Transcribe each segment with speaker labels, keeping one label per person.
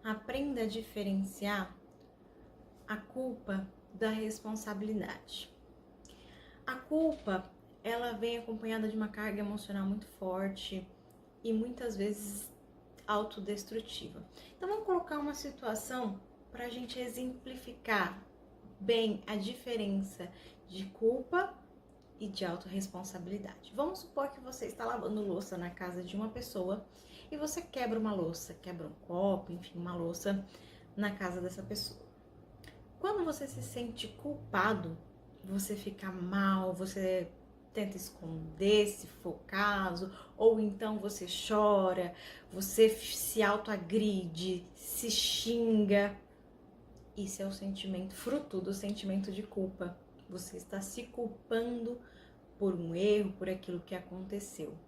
Speaker 1: Aprenda a diferenciar a culpa da responsabilidade. A culpa, ela vem acompanhada de uma carga emocional muito forte e muitas vezes autodestrutiva. Então vamos colocar uma situação para a gente exemplificar bem a diferença de culpa e de autorresponsabilidade. Vamos supor que você está lavando louça na casa de uma pessoa e você quebra uma louça, quebra um copo, enfim, uma louça na casa dessa pessoa. Quando você se sente culpado, você fica mal, você tenta esconder, se for o caso, ou então você chora, você se autoagride, se xinga. Isso é o sentimento, fruto do sentimento de culpa. Você está se culpando por um erro, por aquilo que aconteceu.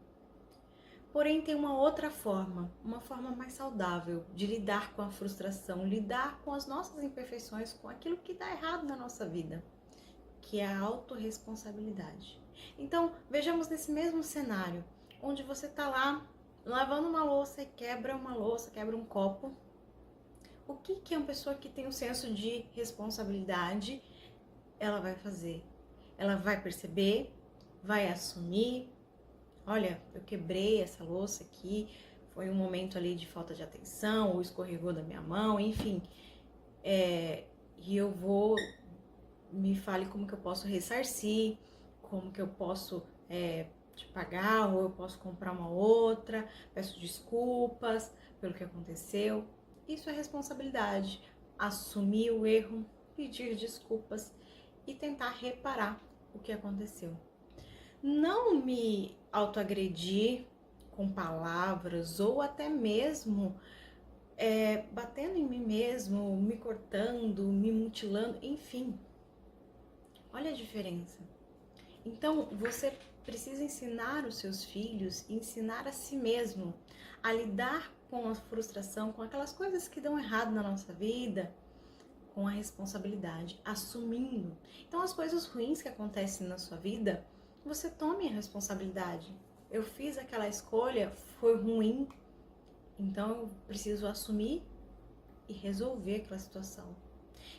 Speaker 1: Porém, tem uma forma mais saudável de lidar com a frustração, lidar com as nossas imperfeições, com aquilo que dá errado na nossa vida, que é a autorresponsabilidade. Então, vejamos nesse mesmo cenário, onde você está lá lavando uma louça e quebra uma louça, quebra um copo. O que uma pessoa que tem um senso de responsabilidade, ela vai fazer? Ela vai perceber, vai assumir. Olha, eu quebrei essa louça aqui, foi um momento ali de falta de atenção, ou escorregou da minha mão, enfim. E eu vou, me fale como que eu posso ressarcir, como que eu posso te pagar, ou eu posso comprar uma outra, peço desculpas pelo que aconteceu. Isso é responsabilidade, assumir o erro, pedir desculpas e tentar reparar o que aconteceu. Não me autoagredir com palavras ou até mesmo batendo em mim mesmo, me cortando, me mutilando, enfim. Olha a diferença. Então, você precisa ensinar os seus filhos, ensinar a si mesmo a lidar com a frustração, com aquelas coisas que dão errado na nossa vida, com a responsabilidade, assumindo. Então, as coisas ruins que acontecem na sua vida, você tome a responsabilidade. Eu fiz aquela escolha, foi ruim, então eu preciso assumir e resolver aquela situação.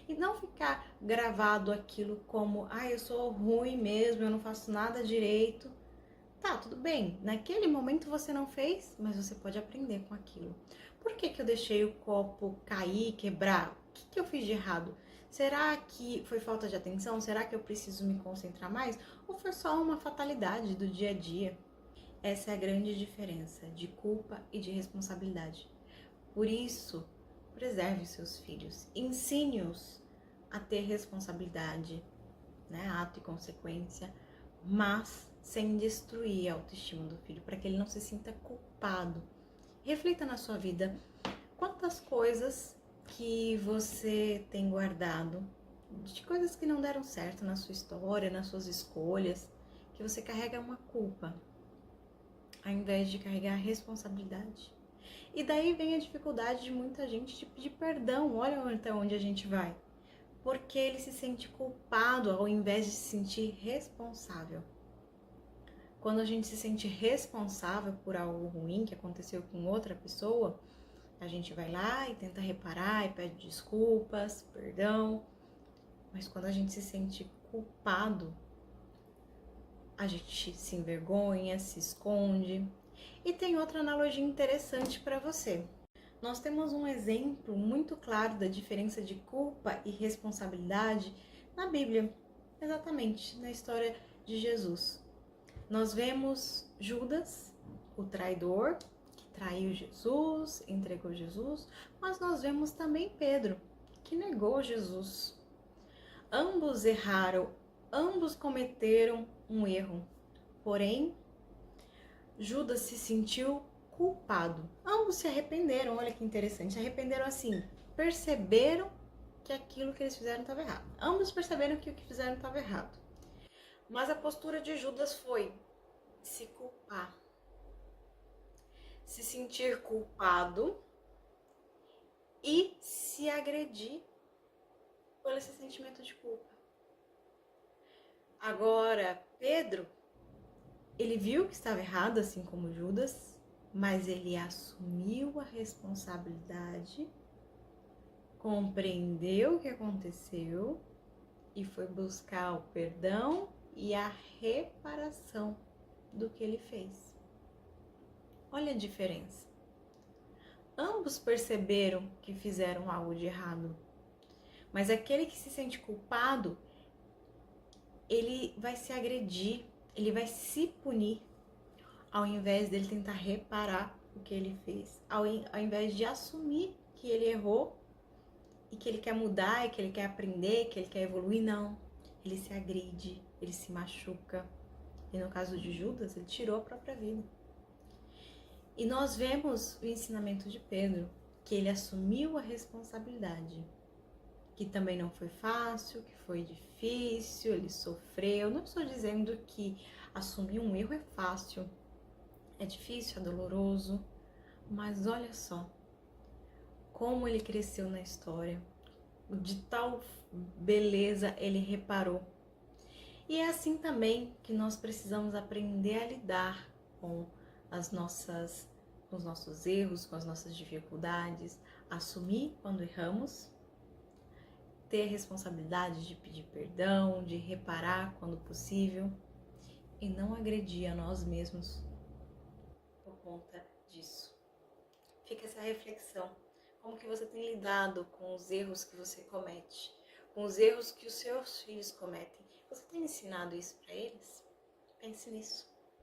Speaker 1: E não ficar gravado aquilo como, eu sou ruim mesmo, eu não faço nada direito. Tá, tudo bem, naquele momento você não fez, mas você pode aprender com aquilo. Por que eu deixei o copo cair, quebrar? O que eu fiz de errado? Será que foi falta de atenção? Será que eu preciso me concentrar mais? Ou foi só uma fatalidade do dia a dia? Essa é a grande diferença de culpa e de responsabilidade. Por isso, preserve seus filhos, ensine-os a ter responsabilidade, né, ato e consequência, mas sem destruir a autoestima do filho, para que ele não se sinta culpado. Reflita na sua vida, quantas coisas que você tem guardado, de coisas que não deram certo na sua história, nas suas escolhas, que você carrega uma culpa, ao invés de carregar a responsabilidade. E daí vem a dificuldade de muita gente de pedir perdão, olha até onde a gente vai. Porque ele se sente culpado ao invés de se sentir responsável. Quando a gente se sente responsável por algo ruim que aconteceu com outra pessoa, a gente vai lá e tenta reparar e pede desculpas, perdão. Mas quando a gente se sente culpado, a gente se envergonha, se esconde. E tem outra analogia interessante para você. Nós temos um exemplo muito claro da diferença de culpa e responsabilidade na Bíblia, exatamente na história de Jesus. Nós vemos Judas, o traidor, que traiu Jesus, entregou Jesus, mas nós vemos também Pedro, que negou Jesus. Ambos erraram, ambos cometeram um erro, porém, Judas se sentiu culpado. Ambos se arrependeram, olha que interessante, se arrependeram assim, perceberam que aquilo que eles fizeram estava errado. Ambos perceberam que o que fizeram estava errado. Mas a postura de Judas foi se culpar, se sentir culpado e se agredir por esse sentimento de culpa. Agora, Pedro, ele viu que estava errado, assim como Judas, mas ele assumiu a responsabilidade compreendeu o que aconteceu e foi buscar o perdão e a reparação do que ele fez. Olha a diferença. Ambos perceberam que fizeram algo de errado, mas aquele que se sente culpado, ele vai se agredir, ele vai se punir, ao invés dele tentar reparar o que ele fez, ao invés de assumir que ele errou e que ele quer mudar, e que ele quer aprender, que ele quer evoluir, não. Ele se agride, ele se machuca. E no caso de Judas, ele tirou a própria vida. E nós vemos o ensinamento de Pedro, que ele assumiu a responsabilidade, que também não foi fácil, que foi difícil, ele sofreu. Não estou dizendo que assumir um erro é fácil, é difícil, é doloroso, mas olha só como ele cresceu na história, de tal beleza ele reparou. E é assim também que nós precisamos aprender a lidar com os nossos erros, com as nossas dificuldades, assumir quando erramos, ter a responsabilidade de pedir perdão, de reparar quando possível e não agredir a nós mesmos por conta disso. Fica essa reflexão. Como que você tem lidado com os erros que você comete, com os erros que os seus filhos cometem? Você tem ensinado isso para eles? Pense nisso.